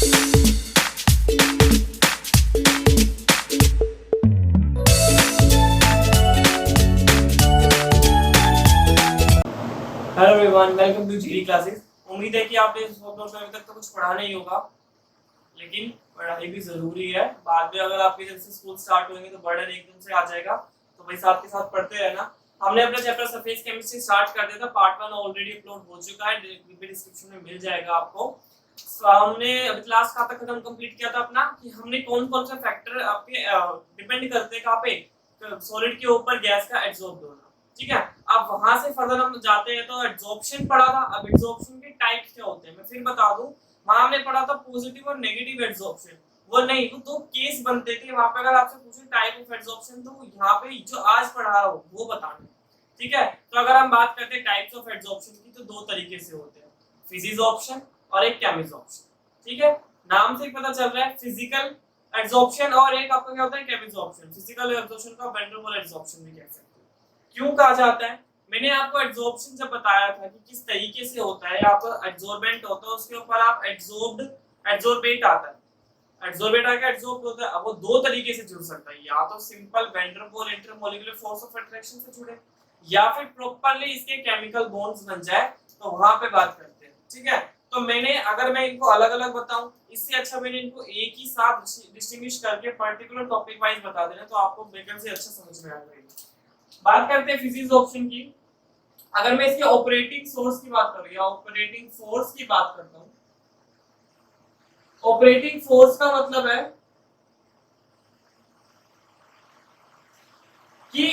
Hello everyone, welcome to GD classes. उम्मीद है कि आपने इस फोटो में अभी तक तो कुछ पढ़ा नहीं होगा, लेकिन पढ़ाई भी जरूरी है। बाद में अगर आपके जब से स्कूल स्टार्ट होंगे तो बर्डन एकदम से आ जाएगा, तो भाई साथ के साथ पढ़ते रहना। हमने अपना चैप्टर सरफेस केमिस्ट्री स्टार्ट कर दिया था, पार्ट 1 ऑलरेडी अपलोड हो चुका है, डिस्क्रिप्शन में मिल जाएगा आपको। हमने अभी क्लास कहाँ तक खत्म कंप्लीट किया था अपना, कि हमने कौन कौन से फैक्टर आपके डिपेंड करते हैं कहाँ पे, सॉलिड के ऊपर गैस का एब्जॉर्ब होना। ठीक है, अब वहां से फर्दर हम जाते हैं तो एब्जॉर्प्शन पढ़ा था। अब एब्जॉर्प्शन के टाइप्स क्या होते हैं मैं फिर बता दूं। वहां हमने पढ़ा था पॉजिटिव और नेगेटिव एब्जॉर्प्शन, वो नहीं वो दो केस बनते थे वहां पे। अगर आपसे पूछे टाइप ऑफ एब्जॉर्प्शन तो यहाँ पे जो आज पढ़ा रहा हूँ वो बताना। ठीक है, तो अगर हम बात करते हैं टाइप्स ऑफ एब्जॉर्प्शन की तो दो तरीके से होते हैं, फिजिजॉर्प्शन और एक केमिजॉर्प्शन। ठीक है, नाम से ही पता चल रहा है, फिजिकल एब्जॉर्प्शन और एक आपका क्या होता है, केमिजॉर्प्शन। फिजिकल एब्जॉर्प्शन का वैन डर वाल एब्जॉर्प्शन भी कह सकते हैं। क्यों कहा जाता है, मैंने आपको एब्जॉर्प्शन जब बताया था कि किस तरीके से होता है, आपका एब्जॉर्बेंट होता है उसके ऊपर आप एब्जॉर्ब्ड एब्जॉर्बेट आता है, एब्जॉर्बेट आके एब्जॉर्ब होता है। अब वो दो तरीके से जुड़ सकता है, या तो सिंपल वैन डर वाल इंटरमॉलिक्यूलर फोर्स ऑफ अट्रैक्शन से जुड़े, या फिर प्रॉपर्ली इसके केमिकल बॉन्ड्स बन जाए, तो वहां पे बात करते हैं। ठीक है, तो मैंने अगर मैं इनको अलग अलग बताऊं, इससे अच्छा मैंने इनको एक ही साथ डिस्टिंग्विश करके पर्टिकुलर टॉपिक वाइज बता देना, तो आपको बेटर से अच्छा समझ में आ जाएगा। बात करते हैं फिजिक्स ऑप्शन की। अगर मैं इसके ऑपरेटिंग सोर्स की बात करूं या ऑपरेटिंग फोर्स की बात करता हूं, ऑपरेटिंग फोर्स का मतलब है कि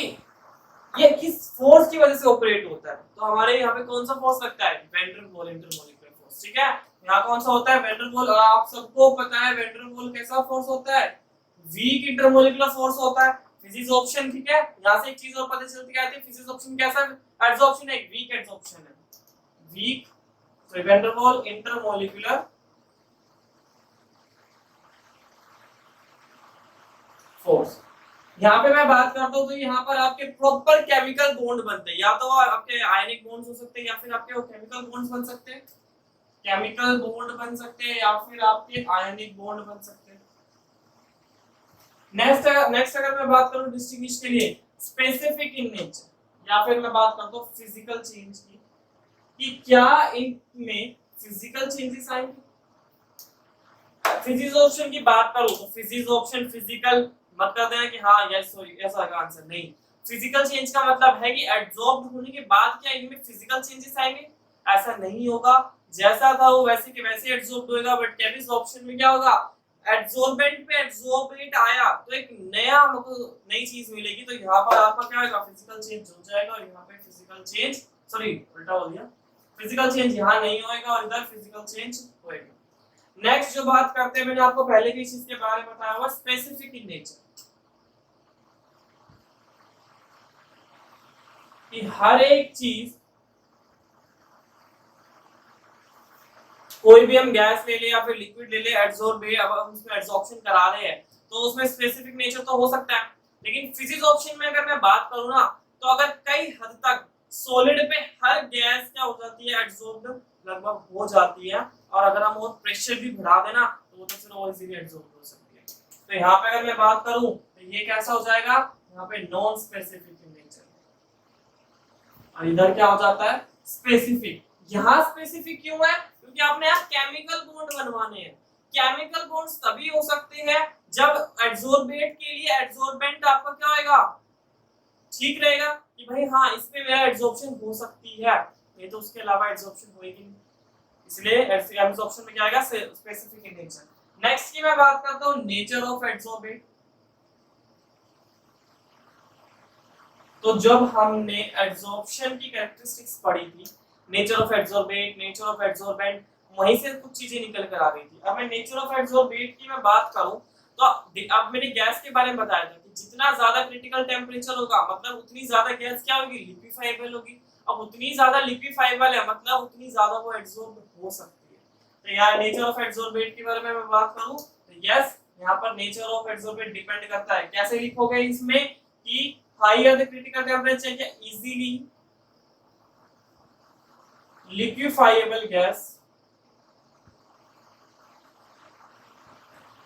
ये किस फोर्स की वजह से ऑपरेट होता है। तो हमारे यहाँ पे कौन सा फोर्स लगता है, वैन डर वाल इंटरमॉलिक्यूलर फोर्स। ठीक है, यहाँ कौन सा होता है, वैन डर वाल। आप सबको पता है वैन डर वाल कैसा फोर्स होता है, वीक इंटरमॉलिक्यूलर फोर्स होता है। फिजिक्स ऑप्शन, ठीक है, यहाँ से एक चीज और पता चलती है, फिजिक्स ऑप्शन कैसा एब्जॉर्प्शन है, वीक एब्जॉर्प्शन है, वीक। तो वैन डर वाल इंटरमॉलिक्यूलर फोर्स। यहाँ पे मैं बात करता हूँ तो यहाँ पर आपके प्रॉपर केमिकल बॉन्ड बनते हैं, या तो आपके आयनिक बॉन्ड्स हो सकते हैं या फिर आपके केमिकल बॉन्ड्स बन सकते हैं, केमिकल बॉन्ड बन सकते हैं या फिर आपके आयनिक बॉन्ड बन सकते हैं। नेक्स्ट अगर मैं बात करूं डिस्टिंग्विश के लिए, स्पेसिफिक इन नेचर, या फिर मैं बात करता हूं फिजिकल चेंज की, कि क्या इनमें फिजिकल चेंजेस आएंगे। फिजिक्स ऑप्शन की बात करूं तो फिजिक्स ऑप्शन फिजिकल मत कर देना कि हाँ यस सॉरी ऐसा का आंसर नहीं। फिजिकल चेंज का मतलब है कि एब्जॉर्ब होने के बाद क्या इनमें फिजिकल चेंजेस आएंगे, ऐसा नहीं होगा। जैसा था वो वैसे के वैसे एब्जॉर्ब होएगा। बट केमिस्ट ऑप्शन में क्या होगा, एब्जॉर्बेंट पे एब्जॉर्बेट आया तो एक नया मतलब नई चीज मिलेगी, तो यहाँ पर आपका क्या होगा, फिजिकल चेंज हो जाएगा। और यहाँ पे फिजिकल चेंज सॉरी उल्टा हो गया, फिजिकल चेंज यहाँ नहीं होएगा और इधर फिजिकल चेंज होएगा। नेक्स्ट जो बात करते हैं, मैंने आपको पहले भी इस चीज के बारे में बताया हुआ, स्पेसिफिक इन नेचर, कि हर एक चीज, कोई भी हम गैस ले ले या फिर लिक्विड ले ले, एब्जॉर्ब है, अब हम उसमें एब्जॉर्प्शन करा रहे हैं तो उसमें स्पेसिफिक नेचर तो हो सकता है। लेकिन फिजिक्स ऑप्शन में अगर मैं बात करूं ना, तो अगर कई हद तक सॉलिड पे हर गैस क्या हो जाती है, एब्जॉर्ब लगभग हो जाती है, और अगर हम और प्रेशर भी बढ़ा देना तो वो तो फिर और इजीली एब्जॉर्ब हो सकती है। तो यहाँ पे अगर मैं बात करूं तो ये कैसा हो जाएगा, यहाँ पे नॉन स्पेसिफिक इन नेचर, और इधर क्या हो जाता है, स्पेसिफिक। यहाँ स्पेसिफिक क्यों है, क्योंकि आपने यहाँ केमिकल बॉन्ड बनवाने हैं। केमिकल बॉन्ड्स तभी हो सकते हैं जब एब्जॉर्बेट के लिए एब्जॉर्बेंट आपका क्या होएगा, ठीक रहेगा, कि भाई हाँ इसमें मेरा एब्जॉर्प्शन हो सकती है, नहीं तो उसके अलावा एब्जॉर्प्शन होएगी नहीं। इसलिए एब्जॉर्प्शन में क्या आएगा, स्पेसिफिक इन नेचर। नेक्स्ट की मैं बात करता हूँ नेचर ऑफ एब्जॉर्बेट। तो जब हमने एब्जॉर्प्शन की कैरेक्टरिस्टिक्स पढ़ी थी, nature of absorbent, nature of absorbent, वहीं से कुछ चीजें निकल कर आ रही थी। अब मैं नेचर ऑफ एब्जॉर्बेट की मैं बात करूं तो अब मैंने गैस के बारे में बताया था कि जितना ज्यादा क्रिटिकल टेम्परेचर होगा मतलब उतनी ज्यादा गैस क्या होगी, लिक्विफाइबल होगी। अब उतनी ज्यादा लिक्विफाइबल है मतलब उतनी ज्यादा वो एब्जॉर्ब हो सकती है। तो यार नेचर ऑफ एब्जॉर्बेट के बारे में मैं बात करूं तो यस, यहाँ पर नेचर ऑफ एब्जॉर्बेट डिपेंड करता है। कैसे लिखोगे इसमें कि higher the critical temperature क्या easily liquefiable gas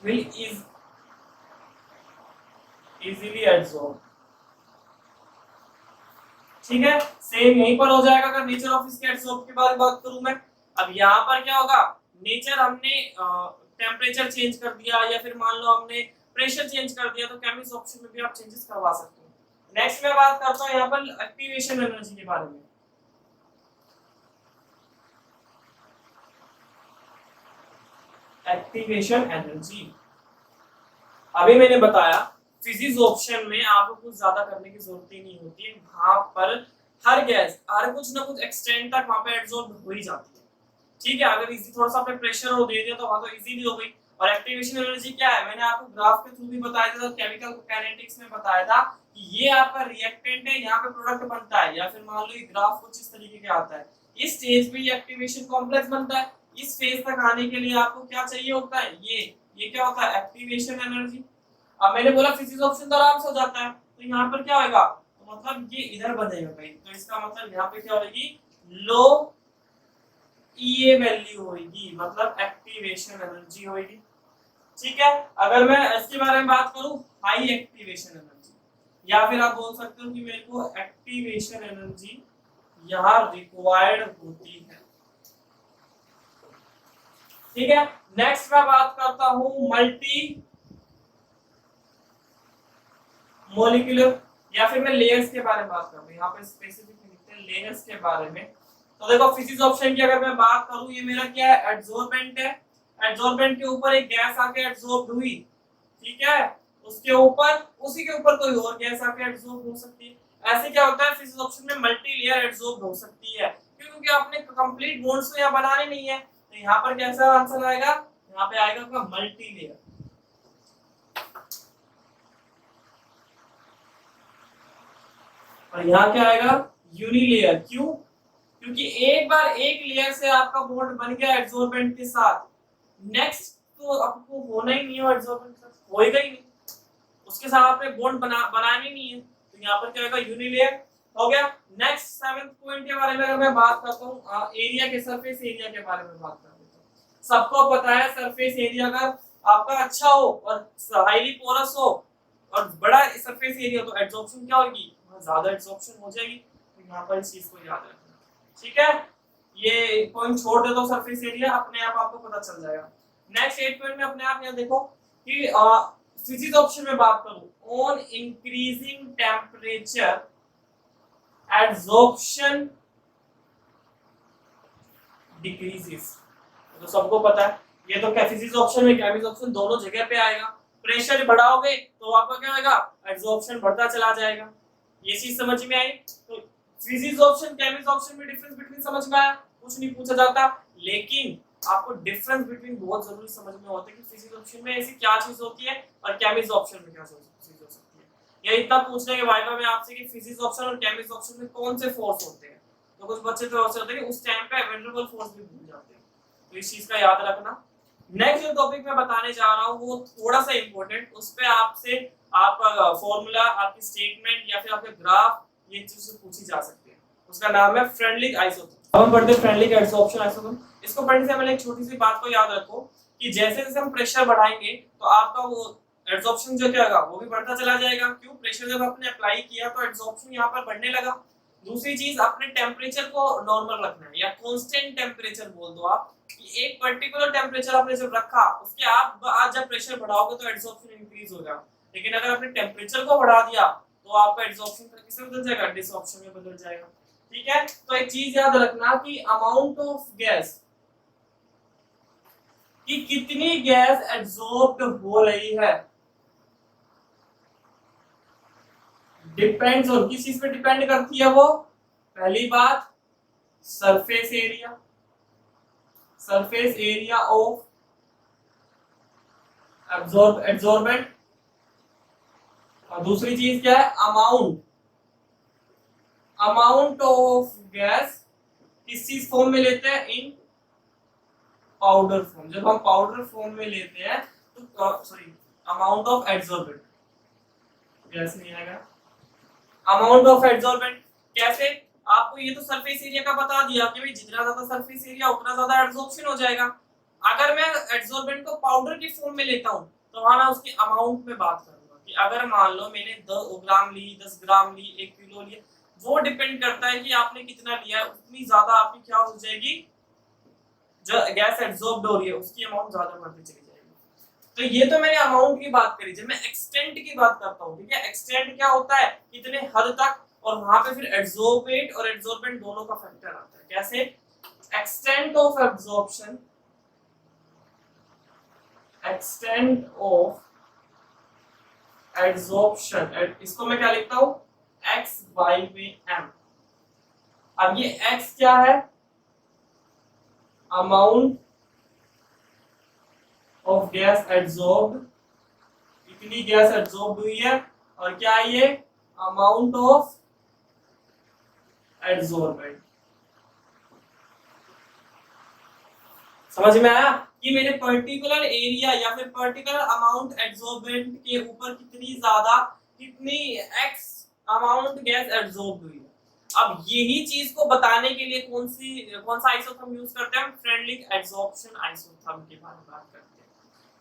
will is easily absorb। ठीक है, सेम यहीं पर हो जाएगा अगर नेचर ऑफ इसके एडसॉर्ब के बारे में बात करूं मैं। अब यहाँ पर क्या होगा, नेचर हमने टेम्परेचर चेंज कर दिया या फिर मान लो हमने प्रेशर चेंज कर दिया, तो केमिस्ट ऑप्शन में भी आप चेंजेस करवा सकते हो। नेक्स्ट मैं बात करता हूँ यहाँ पर एक्टिवेशन एनर्जी के बारे में। एक्टिवेशन एनर्जी, अभी मैंने बताया फिजिक्स ऑप्शन में आपको कुछ ज्यादा करने की जरूरत ही नहीं होती है, वहां पर हर गैस हर कुछ ना कुछ एक्सटेंड तक वहां पे एब्जॉर्ब हो ही जाती है। ठीक है, अगर इजी थोड़ा सा आपने प्रेशर और दे दिया तो वहां तो इजीली हो गई। और एक्टिवेशन एनर्जी क्या है, मैंने आपको ग्राफ के थ्रू भी बताया था, केमिकल काइनेटिक्स में बताया था कि ये आपका रिएक्टेंट है, यहाँ पे प्रोडक्ट बनता है, या फिर मान लो ये ग्राफ कुछ इस तरीके का आता है, इस स्टेज पे ये एक्टिवेशन कॉम्प्लेक्स बनता है। इस फेज तक आने के लिए आपको क्या चाहिए होता है, ये क्या होता है, एक्टिवेशन एनर्जी। अब मैंने बोला फिजिक्स ऑप्शन तो आराम से हो जाता है, तो यहाँ पर क्या होगा, तो मतलब ये इधर बनेगा भाई, तो इसका मतलब यहाँ पे क्या होगी, लो ये वैल्यू होगी, मतलब एक्टिवेशन एनर्जी होगी। ठीक है, अगर मैं इसके बारे में बात करूं, हाई एक्टिवेशन एनर्जी, या फिर आप बोल सकते हो कि मेरे को एक्टिवेशन एनर्जी यहाँ रिक्वायर्ड होती है। ठीक है, नेक्स्ट मैं बात करता हूं मल्टी मॉलिक्यूलर, या फिर मैं लेयर्स के बारे में बात कर रहा हूं, यहाँ पे स्पेसिफिक लिखते हैं लेयर्स के बारे में। तो देखो फिजिक्स ऑप्शन की अगर मैं बात करूं, ये मेरा क्या है, एडसोर्बेंट है, एडसोर्बेंट के ऊपर एक गैस आके एडसॉर्ब हुई, ठीक है, उसके ऊपर उसी के ऊपर कोई और गैस आके एडसॉर्ब हो सकती है। ऐसे क्या होता है फिजिक्स ऑप्शन में मल्टी लेयर एडसॉर्ब हो सकती है, क्योंकि आपने कंप्लीट बॉन्ड्स तो यहाँ बनाने नहीं है, तो यहाँ पर कैसा आंसर आएगा, यहाँ पे आएगा आपका मल्टी लेयर। और यहाँ क्या आएगा, यूनिलेयर। क्यों, क्योंकि एक बार एक लेयर से आपका बॉन्ड बन गया एडसोर्बेंट के साथ, नेक्स्ट तो आपको होना ही नहीं है, एडसोर्बेंट के साथ होएगा ही नहीं, उसके साथ आपने बॉन्ड बनानी नहीं है, तो यहाँ पर क्या होगा, यूनिलेयर हो गया। नेक्स्ट सेवेंथ पॉइंट के बारे में अगर मैं बात करता हूँ, एरिया के सरफेस एरिया के बारे में बात करते हैं। सबको पता है सरफेस एरिया अगर आपका अच्छा हो और हाईली पोरस हो और बड़ा सरफेस एरिया, तो एब्जॉर्प्शन क्या होगी, ज्यादा एब्जॉर्प्शन हो जाएगी। तो यहाँ पर इस चीज को याद रखना, ठीक है, ये पॉइंट छोड़ दे दो, सरफेस एरिया अपने आप आपको पता चल जाएगा। नेक्स्ट 8 पॉइंट में अपने आप यहाँ देखो कि फिजिक्स ऑप्शन में बात करूं, on increasing temperature absorption decreases, तो सबको पता है ये तो फिजिक्स ऑप्शन में केमिस्ट्री ऑप्शन दोनों जगह पे आएगा। प्रेशर बढ़ाओगे तो आपका क्या होगा, एब्जॉर्प्शन बढ़ता चला जाएगा। ये चीज समझ में आई, तो फिजिक्स ऑप्शन केमिस्ट्री ऑप्शन में डिफरेंस बिटवीन समझ में आया, कुछ नहीं पूछा जाता, लेकिन आपको डिफरेंस बिटवीन बहुत जरूरी समझ में होता है कि फिजिक्स ऑप्शन में ऐसी क्या चीज होती है और केमिस्ट्री ऑप्शन में क्या चीज हो सकती है। ये इतना पूछने के वाइवा में आपसे कि फिजिक्स ऑप्शन और केमिस्ट्री ऑप्शन में कौन से फोर्स होते हैं, तो कुछ बच्चे तो ऐसे होते हैं कि उस टाइम पे अवेलेबल फोर्स भी भूल जाते हैं, तो इस चीज का याद रखना। नेक्स्ट जो टॉपिक मैं बताने जा रहा हूँ वो थोड़ा सा इंपॉर्टेंट, उस पे आपसे आपका फॉर्मूला, आपकी स्टेटमेंट या फिर आपके ग्राफ, ये चीजें पूछी जा सकती है। उसका नाम है फ्रेंडलिक आइसोटोप। हम पढ़ते हैं फ्रेंडलिक एडसॉर्प्शन आइसोटोप। इसको पढ़ने से पहले एक छोटी सी बात को याद रखो कि जैसे जैसे हम प्रेशर बढ़ाएंगे तो आपका वो एडसॉर्प्शन जो क्या होगा वो भी बढ़ता चला जाएगा। क्यों, प्रेशर जब आपने अप्लाई किया तो एडसॉर्प्शन यहाँ पर बढ़ने लगा। दूसरी चीज, अपने टेम्परेचर को नॉर्मल रखना है या कांस्टेंट टेम्परेचर बोल दो आप, कि एक पर्टिकुलर टेम्परेचर आपने जब रखा उसके आप आज जब प्रेशर बढ़ाओगे तो एडसॉर्प्शन इंक्रीज होगा। लेकिन अगर आपने टेम्परेचर को बढ़ा दिया तो आपका एडसॉर्प्शन किस में बदल जाएगा, डिसऑर्प्शन में बदल जाएगा। ठीक है, तो एक चीज याद रखना कि अमाउंट ऑफ गैस, कि कितनी गैस एब्जॉर्ब्ड हो रही है, डिपेंड्स ऑन, किस चीज पे डिपेंड करती है वो, पहली बात surface area, surface area of absorbent, और दूसरी चीज क्या है, अमाउंट ऑफ गैस किस चीज फॉर्म में लेते हैं, इन पाउडर फॉर्म। जब हम पाउडर फॉर्म में लेते हैं तो sorry, amount of absorbent, gas नहीं आएगा, अमाउंट ऑफ एब्जॉर्बेंट। कैसे, आपको ये तो सरफेस एरिया का बता दिया कि भाई जितना ज्यादा सरफेस एरिया उतना ज्यादा एब्जॉर्प्शन हो जाएगा। अगर मैं एब्जॉर्बेंट को पाउडर के फॉर्म में लेता हूँ तो वहां मैं उसके अमाउंट में बात करूंगा कि अगर मान लो मैंने 2 ग्राम ली, 10 ग्राम ली, 1 किलो लिया, वो डिपेंड करता है कि आपने कितना लिया है, उतनी ज्यादा आपकी क्या हो जाएगी, जो गैस एब्जॉर्ब्ड हो रही है उसकी अमाउंट ज्यादा बढ़ती चली जाएगी। तो ये तो मैंने अमाउंट की बात करी। जब मैं एक्सटेंट की बात करता हूँ, ठीक है, एक्सटेंट क्या होता है, कितने हद तक, और वहां पे फिर एब्जॉर्बेट और एब्जॉर्बेंट दोनों का फैक्टर आता है। कैसे? Extent of absorption, extent of absorption, इसको मैं क्या लिखता हूँ, x बाई में m। अब ये x क्या है, अमाउंट ऑफ गैस एब्जॉर्ब्ड, इतनी गैस एब्जॉर्ब हुई है, और क्या है ये, अमाउंट ऑफ एब्जॉर्बेंट। समझ में आया कि मैंने पर्टिकुलर एरिया या फिर पर्टिकुलर अमाउंट एब्जॉर्बेंट के ऊपर कितनी ज्यादा, कितनी एक्स अमाउंट गैस एब्जॉर्ब हुई है। अब यही चीज को बताने के लिए कौन सा आइसोथर्म यूज करते हैं हम, फ्रेंडलिक एब्जॉर्प्शन आइसोथर्म के बारे में बात करते हैं।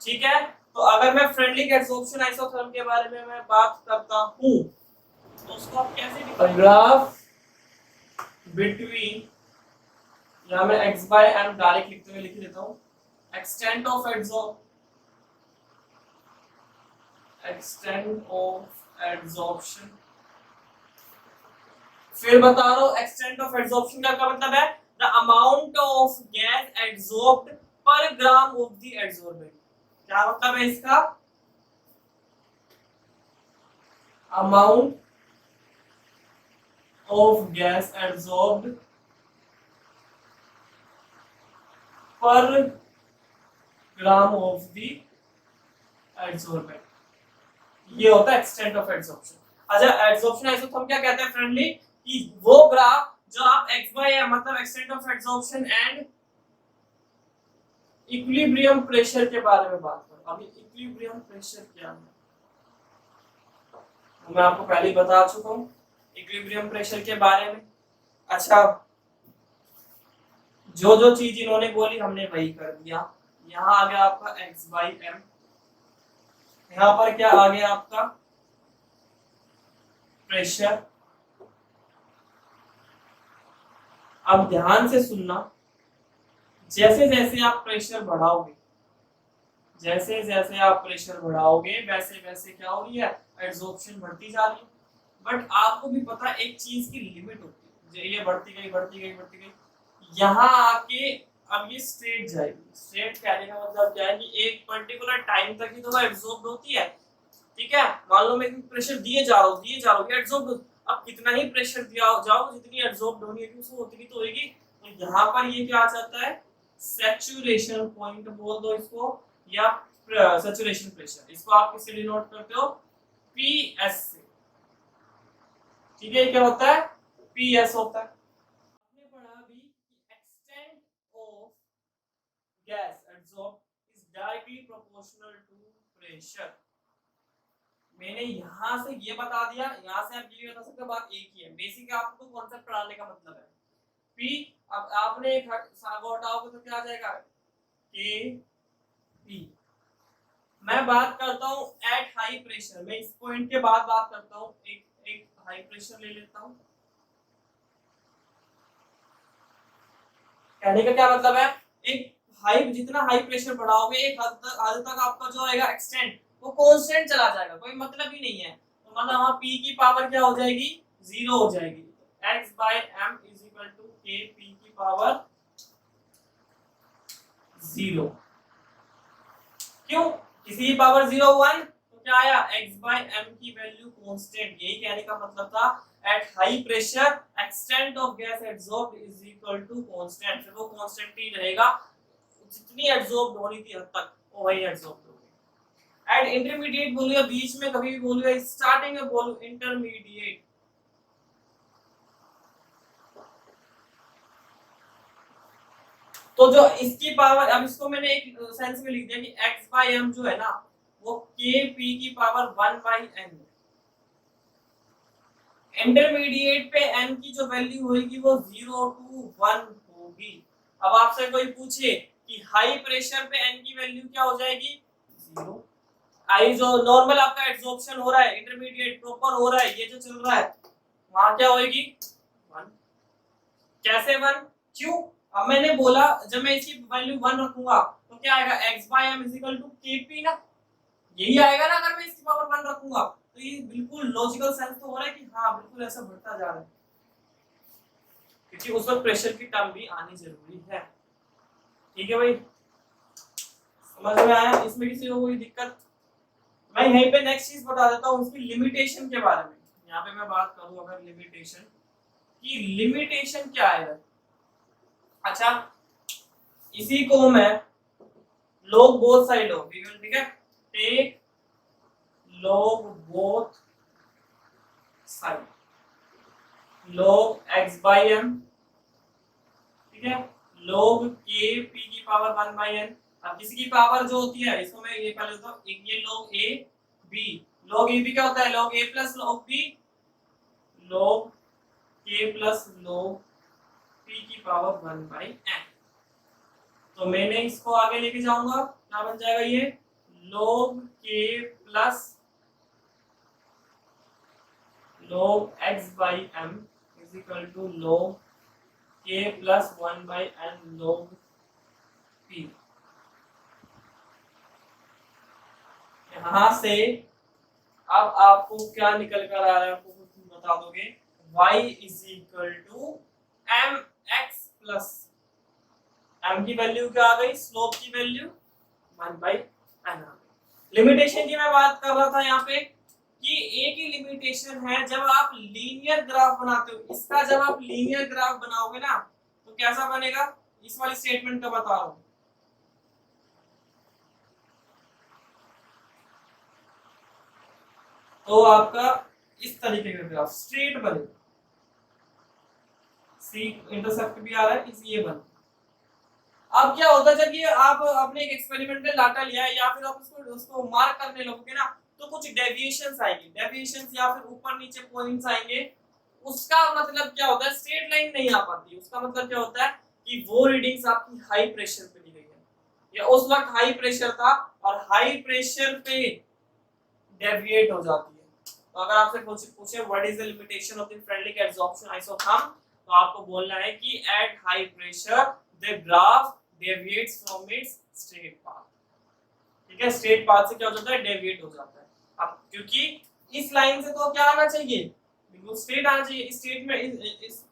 ठीक है, तो अगर मैं फ्रेंडलिक एब्जॉर्प्शन आइसोथर्म के बारे में मैं बात करता हूं तो उसको आप कैसे डिफाइन, ग्राफ बिटवीन, यहां मैं x बाय m डायरेक्ट लिखते हुए लिख देता हूं, एक्सटेंट ऑफ एब्जॉर्प्शन। फिर बता रहा हूं एक्सटेंट ऑफ एब्जॉर्प्शन का क्या मतलब है, the amount of gas absorbed पर ग्राम ऑफ द एब्जॉर्बेंट। क्या मतलब है इसका, अमाउंट ऑफ गैस एब्जॉर्ब्ड पर ग्राम ऑफ द एब्जॉर्बेंट, ये होता है एक्सटेंट ऑफ एब्जॉर्प्शन। अच्छा, एब्जॉर्प्शन आइसोथर्म क्या कहते हैं फ्रेंडली, कि वो ग्राफ जो आप x बाय m मतलब extent of absorption and equilibrium pressure के बारे में बात करो। अभी इक्विलिब्रियम प्रेशर क्या है मैं आपको पहले ही बता चुका हूं इक्विलिब्रियम प्रेशर के बारे में। अच्छा, जो जो चीज इन्होंने बोली हमने वही कर दिया। यहाँ आ गया आपका x बाई m, यहाँ पर क्या आ गया आपका प्रेशर। अब ध्यान से सुनना, जैसे जैसे आप प्रेशर बढ़ाओगे, जैसे जैसे आप प्रेशर बढ़ाओगे वैसे वैसे क्या हो रही है, एब्जॉर्प्शन बढ़ती जा रही है। बट आपको भी पता है एक चीज की लिमिट होती है, ये बढ़ती गई बढ़ती गई बढ़ती गई, यहाँ आके अब ये स्ट्रेट जाएगी। स्ट्रेट कहने का मतलब क्या है कि एक पर्टिकुलर टाइम तक ही तो वो एब्जॉर्ब होती है। ठीक है, मान लो मैं प्रेशर दिए जा रहा हूँ एब्जॉर्ब, अब कितना ही प्रेशर दिया जाओ जितनी एब्जॉर्ब होनी है उसको उतनी तो होगी। तो यहाँ पर ये क्या आ जाता है, सैचुरेशन पॉइंट बोल दो इसको, या सैचुरेशन प्रेशर, इसको आप किससे डिनोट करते हो, पीएस से। ठीक है, क्या होता है, पीएस होता है। आपने पढ़ा भी कि extent of gas absorb is directly proportional to pressure. मैंने यहाँ से ये बता दिया, यहाँ से आप ये बता सकते हो, बात एक ही है। बेसिक आपको कॉन्सेप्ट पढ़ाने का मतलब है P। अब आपने एक सागो हटाओगे तो क्या आ जाएगा, K P। मैं बात करता हूँ एट हाई प्रेशर, मैं इस पॉइंट के बाद बात करता हूँ, एक हाई प्रेशर ले लेता हूँ। कहने का क्या मतलब है, एक हाई, जितना हाई प्रेशर बढ़ाओगे एक हद तक आपका जो आएगा एक्सटेंट वो कांस्टेंट चला जाएगा, कोई मतलब ही नहीं है। तो मतलब वहां p की पावर क्या हो जाएगी, 0 हो जाएगी। x by m is equal to k p की पावर 0। क्यों, किसी की पावर 0 1 तो क्या आया, x बाय m की वैल्यू कांस्टेंट। यही कहने का मतलब था, at high pressure extent of gas absorbed is equal to constant. फिर वो कांस्टेंट ही रहेगा, जितनी एब्जॉर्ब होनी थी हद तक वो वही एब्जॉर्ब होगी। एट इंटरमीडिएट बोलिए, बीच में कभी भी बोलिए, स्टार्टिंग में बोलो इंटरमीडिएट। तो जो इसकी पावर, अब इसको मैंने एक सेंस में लिख दिया कि x बाय m जो है ना वो k p की पावर 1 बाय n। इंटरमीडिएट पे n की जो वैल्यू होगी वो 0 to 1 होगी। अब आपसे कोई पूछे कि हाई प्रेशर पे n की वैल्यू क्या हो जाएगी 0। आई जो नॉर्मल आपका एब्जॉर्प्शन हो रहा है, इंटरमीडिएट प्रॉपर हो रहा है, ये जो चल रहा है वहां क्या होगी 1। कैसे 1? क्यों? अब मैंने बोला जब मैं इसकी वैल्यू 1 रखूंगा तो क्या आएगा x/m kp ना, यही आएगा ना अगर मैं इसकी पावर 1 रखूंगा। तो ये बिल्कुल लॉजिकल सेंस तो हो रहा है कि हाँ बिल्कुल ऐसा बढ़ता जा रहा है, क्योंकि उस वक्त प्रेशर की टर्म भी आनी जरूरी है। ठीक है भाई, समझ में आया? इसमें किसी को कोई दिक्कत? मैं यहीं पे नेक्स्ट चीज बता देता हूँ उसकी लिमिटेशन के बारे में। यहाँ पे मैं बात करूँ अगर लिमिटेशन की, लिमिटेशन क्या है? अच्छा, इसी को मैं log both side लो, ठीक है, take log both side, log x/m, ठीक है, log k p की पावर 1/n। अब किसी की पावर जो होती है इसको मैं ये पहले लेता हूँ, एक ये log a b, log a b क्या होता है log a plus log b, log k plus log p की पावर 1/n। तो मैंने इसको आगे लेके जाऊंगा, क्या बन जाएगा ये log k plus log x/m is equal to log k plus 1/n log p। यहां से अब आपको क्या निकल कर आ रहा है, आपको कुछ बता दोगे, y is equal to mx plus m की वैल्यू क्या आ गई, स्लोप की वैल्यू 1/n आ गई। लिमिटेशन की मैं बात कर रहा था यहाँ पे कि एक ही लिमिटेशन है जब आप लीनियर ग्राफ बनाते हो, इसका जब आप लीनियर ग्राफ बनाओगे ना तो कैसा बनेगा, इस वाली स्टेटमेंट का बता रहा हूं। तो आपका इस तरीके का ग्राफ स्ट्रेट बनेगा, सी इंटरसेप्ट भी आ रहा है, इस ये बन। अब क्या होता है जब ये आप अपने एक एक्सपेरिमेंटल डाटा लिया है या फिर आप उसको मार्क करने लगोगे ना तो कुछ डेविएशंस आएंगे, डेविएशंस या फिर ऊपर नीचे पॉइंट्स आएंगे। उसका मतलब क्या होता है, स्ट्रेट लाइन नहीं आ पाती। उसका मतलब क्या होता है कि वो रीडिंग्स आपकी हाई प्रेशर पे ली गई है या उस वक्त हाई प्रेशर था और हाई प्रेशर पे डेविएट हो जाती है। तो अगर आपसे पूछे what is the limitation of the friendly absorption isotherm, तो आपको बोलना है कि eight high pressure the graph deviates from its straight path. ठीक है, स्ट्रेट पाथ से क्या हो जाता है, डेविएट हो जाता है। अब क्योंकि इस लाइन से तो क्या आना चाहिए, बिल्कुल स्ट्रेट आना चाहिए। इस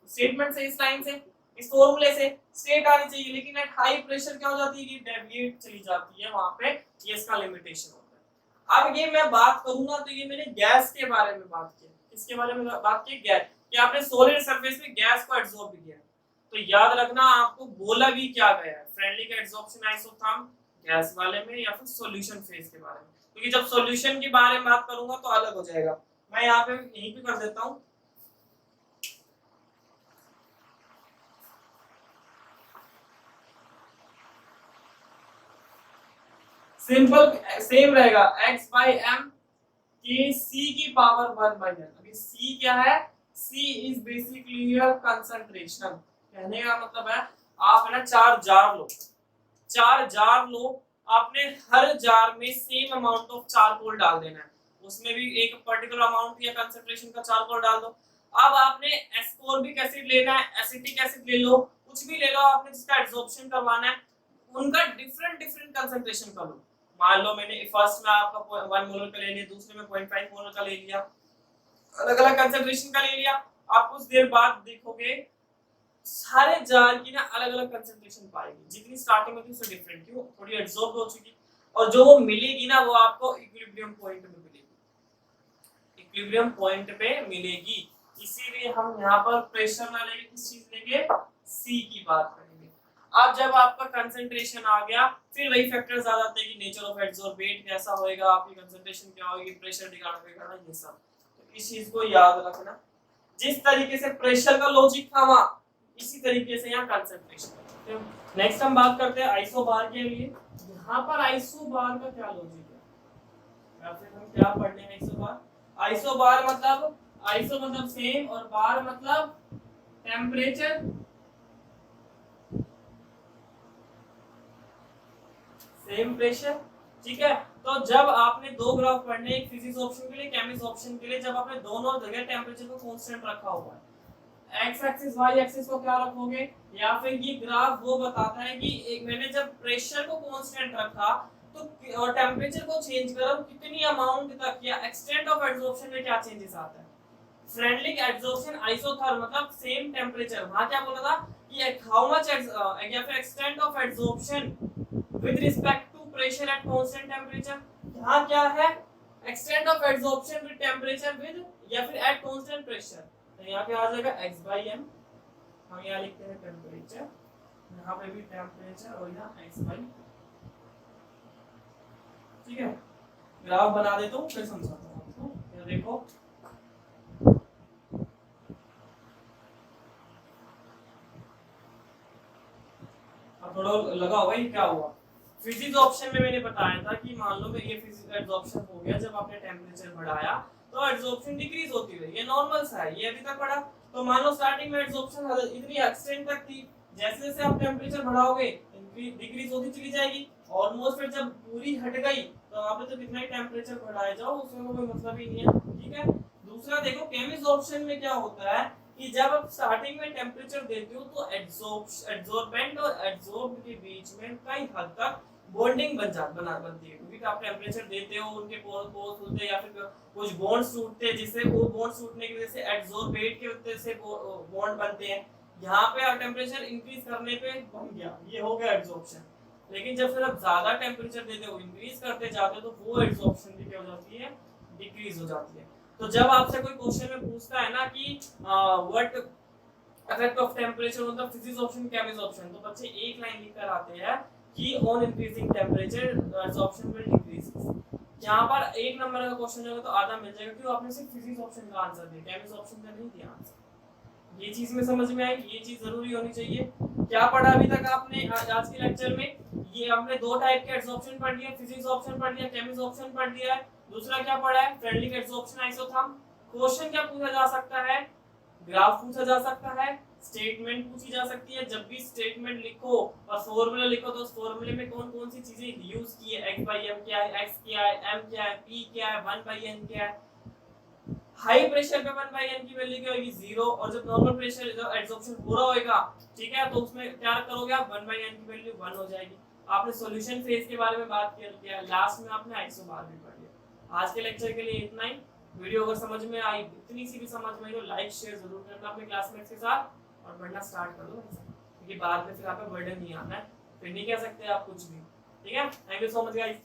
स्टेटमेंट से, इस लाइन से, इस फॉर्मूले से स्ट्रेट आनी चाहिए, लेकिन एट हाई प्रेशर क्या हो जाती है कि डेविएट चली जाती है वहां पे। ये इसका लिमिटेशन होता है। अब ये मैं बात करूंगा तो ये मैंने गैस के बारे में बात की। किसके बारे में बात की, गैस। कि आपने सॉलिड सरफेस में गैस को एब्जॉर्ब किया, तो याद रखना आपको बोला भी क्या गया है, फ्रेंडली का एब्जॉर्प्शन आइसोथर्म गैस वाले में या फिर सॉल्यूशन फेज के बारे में। क्योंकि जब सॉल्यूशन के बारे में बात करूंगा तो अलग हो जाएगा। मैं यहाँ पे यहीं पे कर देता हूँ, सिंपल सेम रहेगा x/m के c की पावर 1/n। अभी c क्या है, c is basically your concentration. कहने का मतलब है आप है ना 4 जार लो, 4 जार लो, आपने हर जार में सेम अमाउंट ऑफ चारकोल डाल देना है, उसमें भी एक पर्टिकुलर अमाउंट या कंसंट्रेशन का चारकोल डाल दो। अब आपने एस्कॉर्बिक एसिड लेना है, एसिटिक एसिड ले लो, कुछ भी ले लो आपने जिसका एब्जॉर्प्शन करवाना है, उनका डिफरेंट डिफरेंट कंसंट्रेशन कर लो। मान लो मैंने फर्स्ट में आपका 1 मोलर का ले लिया, दूसरे में 0.5 मोलर का ले लिया, अलग अलग कंसंट्रेशन का ले लिया। आप कुछ देर बाद देखोगे सारे जार की ना अलग अलग कंसंट्रेशन पाएगी, जितनी स्टार्टिंग में थी उससे डिफरेंट, क्यों, थोड़ी एब्जॉर्ब हो चुकी, और जो वो मिलेगी ना वो आपको इक्विलिब्रियम पॉइंट में मिलेगी, इक्विलिब्रियम पॉइंट पे मिलेगी। इसीलिए हम यहाँ पर प्रेशर ना लेके किस चीज लेंगे, सी की बात करेंगे। अब जब आपका कंसंट्रेशन आ गया फिर वही फैक्टर्स आ जाते हैं कि नेचर ऑफ एडसॉर्बेट कैसा होएगा, आपकी कंसंट्रेशन क्या होगी, प्रेशर डिफाइन होगा ना, ये सब। तो इस चीज को याद रखना, जिस तरीके से प्रेशर का लॉजिक था वहां, इसी तरीके से यहाँ कंसंट्रेशन। नेक्स्ट हम बात करते हैं आइसोबार के लिए। यहाँ पर आइसोबार का क्या लॉजिक है, या फिर हम क्या पढ़ने हैं आइसोबार। आइसोबार मतलब, आइसो मतलब सेम और बार मतलब टेम्परेचर। सेम प्रेशर, ठीक है। तो जब आपने दो ग्राफ पढ़ने, एक फिजिक्स ऑप्शन के लिए, केमिस्ट्री ऑप्शन के लिए, जब आपने दोनों जगह टेम्परेचर को कांस्टेंट रखा हुआ है, एक्स एक्सिस वाई एक्सिस को क्या रखोगे, या फिर ये ग्राफ वो बताता है कि एक मैंने जब प्रेशर को कांस्टेंट रखा तो और टेम्परेचर को चेंज करा तो कितनी अमाउंट तक या एक्सटेंट ऑफ एब्जॉर्प्शन में क्या चेंजेस आता है। फ्रेंडली एब्जॉर्प्शन आइसोथर्म मतलब सेम टेम्परेचर, वहां क्या बोला था कि हाउ मच या फिर extent of absorption with respect to pressure at constant temperature. यहां क्या है, extent of absorption with temperature with या फिर एट कांस्टेंट प्रेशर। तो यहां पे आ जाएगा x/m, हम यहां लिखते हैं टेम्परेचर, यहां पे भी टेम्परेचर और यहां x/, ठीक है। ग्राफ बना देता हूं फिर समझाता हूं आपको। ये देखो अब थोड़ा लगा होगा ये क्या हुआ। फिजिक्स ऑप्शन में मैंने बताया था कि मान लो मैं ये फिजिक्स एब्जॉर्प्शन हो गया, जब आपने टेम्परेचर बढ़ाया तो एब्जॉर्प्शन डिक्रीज होती रही, ये नॉर्मल सा है, ये अभी तक पढ़ा। तो मान लो स्टार्टिंग में एब्जॉर्प्शन इतनी एक्सटेंट तक थी, जैसे जैसे आप टेम्परेचर बढ़ाओगे डिक्रीज होती चली जाएगी, ऑलमोस्ट फिर जब पूरी हट गई तो वहां पे तो कितना ही टेम्परेचर बढ़ाया जाओ उसमें कोई मतलब ही नहीं है, ठीक है। दूसरा देखो केमिस्ट ऑप्शन में क्या होता है कि जब आप स्टार्टिंग में टेम्परेचर देते हो तो एड्सॉर्बेंट और एड्सॉर्ब्ड के बीच में कई हद तक बॉन्डिंग बनती है, क्योंकि आप टेम्परेचर देते हो उनके पोर्स खुलते हैं या फिर कुछ बॉन्ड्स टूटते हैं, जिससे वो बॉन्ड्स टूटने की वजह से एड्सॉर्बेट के वजह से बॉन्ड बनते हैं। यहाँ पे आप टेम्परेचर इंक्रीज करने पे बन गया, ये हो गया एड्सॉर्प्शन। लेकिन जब फिर आप ज्यादा टेम्परेचर देते हो, इंक्रीज करते जाते हो, तो वो एड्सॉर्प्शन भी क्या हो जाती है, डिक्रीज हो जाती है। तो जब आपसे कोई क्वेश्चन में पूछता है ना कि what effect of temperature on the physics option chemistry option, तो बच्चे एक लाइन लिखकर आते हैं कि on increasing temperature absorption will decrease. यहाँ पर एक नंबर का क्वेश्चन होगा तो आधा मिल जाएगा, क्योंकि आपने सिर्फ फिजिक्स ऑप्शन का आंसर दिया, केमिस्ट्री ऑप्शन का नहीं दिया आंसर। ये चीज में समझ में आई, ये चीज जरूरी होनी चाहिए। क्या पढ़ा अभी तक आपने आज के लेक्चर में, ये हमने दो टाइप के एब्जॉर्प्शन पढ़ लिया, फिजिक्स ऑप्शन पढ़ लिया, केमिस्ट्री ऑप्शन पढ़ लिया है। दूसरा क्या पढ़ा है, फ्रेंडली एब्जॉर्प्शन आइसोथर्म। क्वेश्चन क्या पूछा जा सकता है, ग्राफ पूछा जा सकता है, स्टेटमेंट पूछी जा सकती है। जब भी स्टेटमेंट लिखो और फॉर्मूला लिखो तो उस फॉर्मूले में कौन कौन सी चीजें यूज की है, x/m क्या है, x क्या है, m क्या है, p क्या है, 1/n क्या है। हाई प्रेशर पे 1/n की वैल्यू क्या होगी, 0, और जब नॉर्मल प्रेशर एब्जॉर्प्शन पूरा होएगा, ठीक है, तो उसमें क्या करोगे आप, 1/n की वैल्यू 1 हो जाएगी। आपने सॉल्यूशन फेज के बारे में बात कर लिया, लास्ट में आपने आइसो बार भी पढ़ लिया। आज के लेक्चर के लिए इतना ही। वीडियो अगर समझ में आई, इतनी सी भी समझ में आई, तो लाइक शेयर जरूर करना अपने क्लासमेट्स के साथ और पढ़ना स्टार्ट कर दो, क्योंकि बाद में फिर आपका बर्डन नहीं आना है, फिर नहीं कह सकते आप कुछ भी, ठीक है। Thank you so much guys.